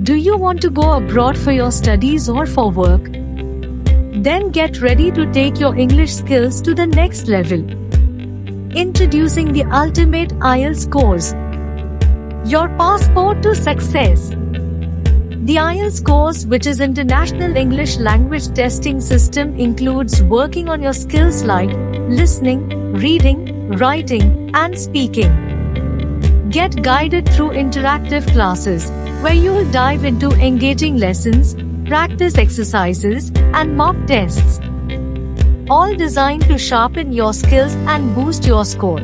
Do you want to go abroad for your studies or for work? Then get ready to take your English skills to the next level. Introducing the ultimate IELTS course. Your passport to success. The IELTS course, which is International English Language Testing System, includes working on your skills like listening, reading, writing, and speaking. Get guided through interactive classes, where you will dive into engaging lessons, practice exercises, and mock tests. All designed to sharpen your skills and boost your score.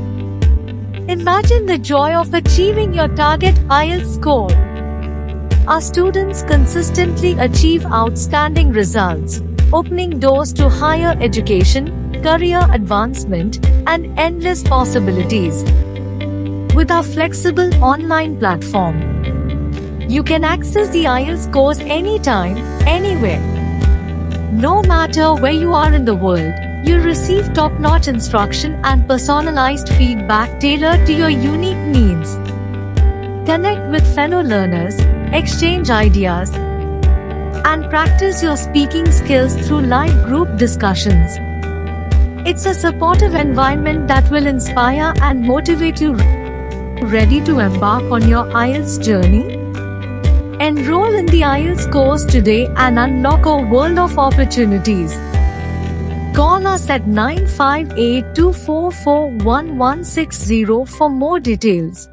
Imagine the joy of achieving your target IELTS score. Our students consistently achieve outstanding results, opening doors to higher education, career advancement, and endless possibilities. With our flexible online platform, you can access the IELTS course anytime, anywhere. No matter where you are in the world, you'll receive top-notch instruction and personalized feedback tailored to your unique needs. Connect with fellow learners, exchange ideas, and practice your speaking skills through live group discussions. It's a supportive environment that will inspire and motivate you. Ready to embark on your IELTS journey? Enroll in the IELTS course today and unlock a world of opportunities. Call us at 958-244-1160 for more details.